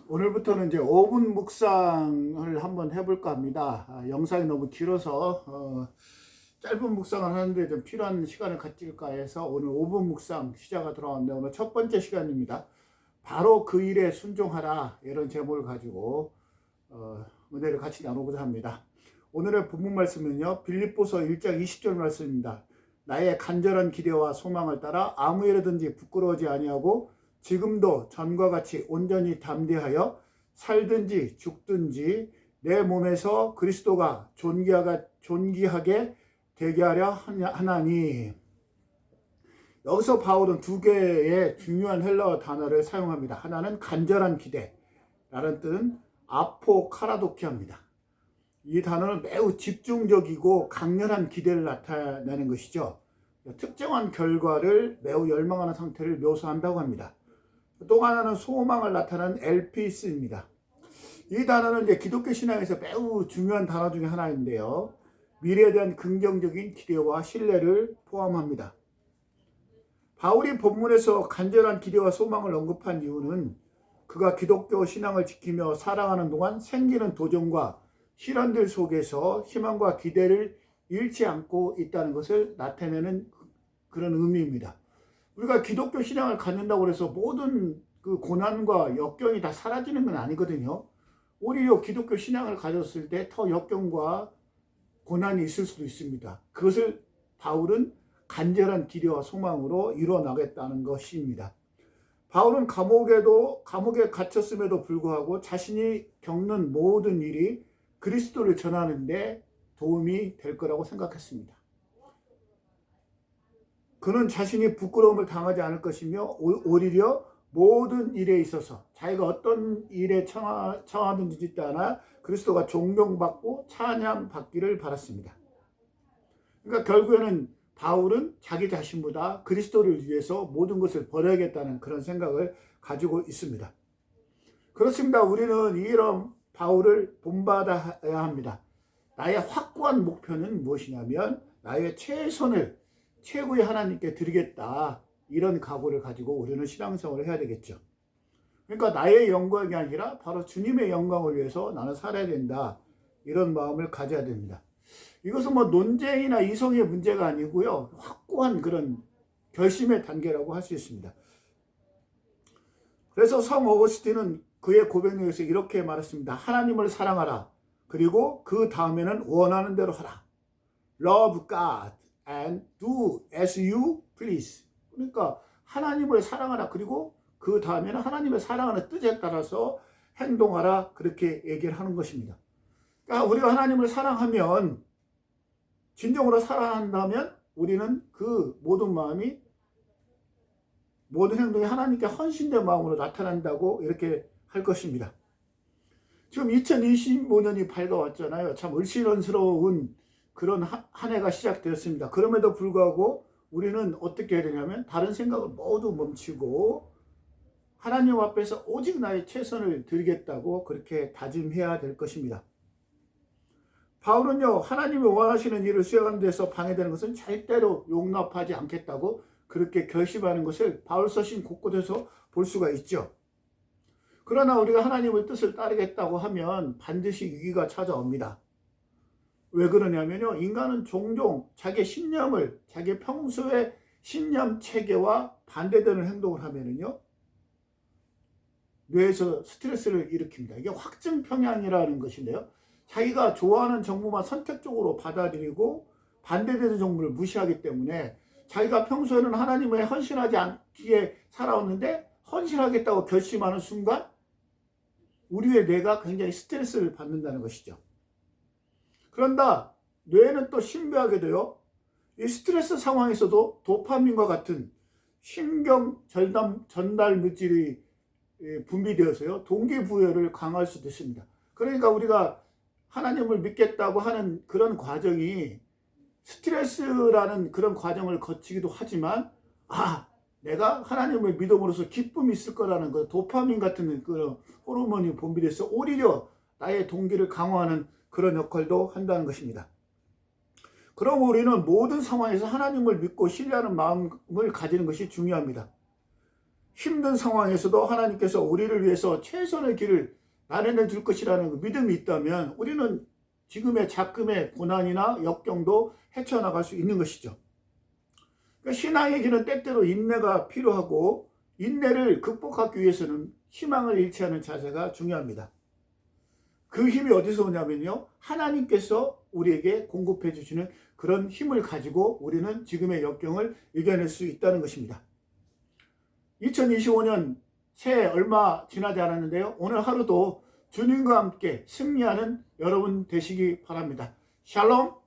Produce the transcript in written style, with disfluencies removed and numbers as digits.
오늘부터는 이제 5분 묵상을 한번 해볼까 합니다. 영상이 너무 길어서 짧은 묵상을 하는데 좀 필요한 시간을 가질까 해서 오늘 5분 묵상 시작하도록 하는데, 오늘 첫 번째 시간입니다. 바로 그 일에 순종하라, 이런 제목을 가지고 은혜를 같이 나누고자 합니다. 오늘의 본문 말씀은요, 빌립보서 1장 20절 말씀입니다. 나의 간절한 기대와 소망을 따라 아무 일에든지 부끄러워하지 아니하고 지금도 전과 같이 온전히 담대하여 살든지 죽든지 내 몸에서 그리스도가 존귀하게 되게 하려 하나니. 여기서 바울은 두 개의 중요한 헬라어 단어를 사용합니다. 하나는 간절한 기대라는 뜻은 아포카라도키아입니다. 이 단어는 매우 집중적이고 강렬한 기대를 나타내는 것이죠. 특정한 결과를 매우 열망하는 상태를 묘사한다고 합니다. 또 하나는 소망을 나타내는 엘피스입니다. 이 단어는 이제 기독교 신앙에서 매우 중요한 단어 중에 하나인데요, 미래에 대한 긍정적인 기대와 신뢰를 포함합니다. 바울이 본문에서 간절한 기대와 소망을 언급한 이유는 그가 기독교 신앙을 지키며 살아가는 동안 생기는 도전과 시련들 속에서 희망과 기대를 잃지 않고 있다는 것을 나타내는 그런 의미입니다. 우리가 기독교 신앙을 갖는다고 해서 모든 그 고난과 역경이 다 사라지는 건 아니거든요. 오히려 기독교 신앙을 가졌을 때 더 역경과 고난이 있을 수도 있습니다. 그것을 바울은 간절한 기대와 소망으로 이뤄나겠다는 것입니다. 바울은 감옥에 갇혔음에도 불구하고 자신이 겪는 모든 일이 그리스도를 전하는데 도움이 될 거라고 생각했습니다. 그는 자신이 부끄러움을 당하지 않을 것이며 오히려 모든 일에 있어서 자기가 어떤 일에 처하든지 따라 그리스도가 존경받고 찬양받기를 바랐습니다. 그러니까 결국에는 바울은 자기 자신보다 그리스도를 위해서 모든 것을 버려야겠다는 그런 생각을 가지고 있습니다. 그렇습니다. 우리는 이런 바울을 본받아야 합니다. 나의 확고한 목표는 무엇이냐면 나의 최선을 최고의 하나님께 드리겠다, 이런 각오를 가지고 우리는 신앙생활을 해야 되겠죠. 그러니까 나의 영광이 아니라 바로 주님의 영광을 위해서 나는 살아야 된다, 이런 마음을 가져야 됩니다. 이것은 뭐 논쟁이나 이성의 문제가 아니고요, 확고한 그런 결심의 단계라고 할 수 있습니다. 그래서 성 어거스틴은 그의 고백에서 이렇게 말했습니다. 하나님을 사랑하라. 그리고 그 다음에는 원하는 대로 하라. Love God and do as you please. 그러니까 하나님을 사랑하라. 그리고 그 다음에는 하나님의 사랑하는 뜻에 따라서 행동하라. 그렇게 얘기를 하는 것입니다. 그러니까 우리가 하나님을 사랑하면, 진정으로 사랑한다면 우리는 그 모든 마음이, 모든 행동이 하나님께 헌신된 마음으로 나타난다고 이렇게 할 것입니다. 지금 2025년이 밝아왔잖아요. 참 을씨론스러운 그런 한 해가 시작되었습니다. 그럼에도 불구하고 우리는 어떻게 해야 되냐면 다른 생각을 모두 멈추고 하나님 앞에서 오직 나의 최선을 드리겠다고 그렇게 다짐해야 될 것입니다. 바울은요, 하나님이 원하시는 일을 수행하는 데서 방해되는 것은 절대로 용납하지 않겠다고 그렇게 결심하는 것을 바울 서신 곳곳에서 볼 수가 있죠. 그러나 우리가 하나님의 뜻을 따르겠다고 하면 반드시 위기가 찾아옵니다. 왜 그러냐면요, 인간은 종종 자기 신념을, 자기 평소의 신념 체계와 반대되는 행동을 하면은요, 뇌에서 스트레스를 일으킵니다. 이게 확증 편향이라는 것인데요, 자기가 좋아하는 정보만 선택적으로 받아들이고 반대되는 정보를 무시하기 때문에 자기가 평소에는 하나님에 헌신하지 않기에 살아왔는데 헌신하겠다고 결심하는 순간 우리의 뇌가 굉장히 스트레스를 받는다는 것이죠. 그런다 뇌는 또 신비하게도요, 이 스트레스 상황에서도 도파민과 같은 신경 전달 물질이 분비되어서요, 동기부여를 강화할 수도 있습니다. 그러니까 우리가 하나님을 믿겠다고 하는 그런 과정이 스트레스라는 그런 과정을 거치기도 하지만, 내가 하나님을 믿음으로써 기쁨이 있을 거라는 그 도파민 같은 그런 호르몬이 분비돼서 오히려 나의 동기를 강화하는 그런 역할도 한다는 것입니다. 그럼 우리는 모든 상황에서 하나님을 믿고 신뢰하는 마음을 가지는 것이 중요합니다. 힘든 상황에서도 하나님께서 우리를 위해서 최선의 길을 마련해 줄 것이라는 그 믿음이 있다면 우리는 지금의 작금의 고난이나 역경도 헤쳐나갈 수 있는 것이죠. 그러니까 신앙의 길은 때때로 인내가 필요하고 인내를 극복하기 위해서는 희망을 잃지 않은 자세가 중요합니다. 그 힘이 어디서 오냐면요, 하나님께서 우리에게 공급해 주시는 그런 힘을 가지고 우리는 지금의 역경을 이겨낼 수 있다는 것입니다. 2025년 새해 얼마 지나지 않았는데요, 오늘 하루도 주님과 함께 승리하는 여러분 되시기 바랍니다. 샬롬.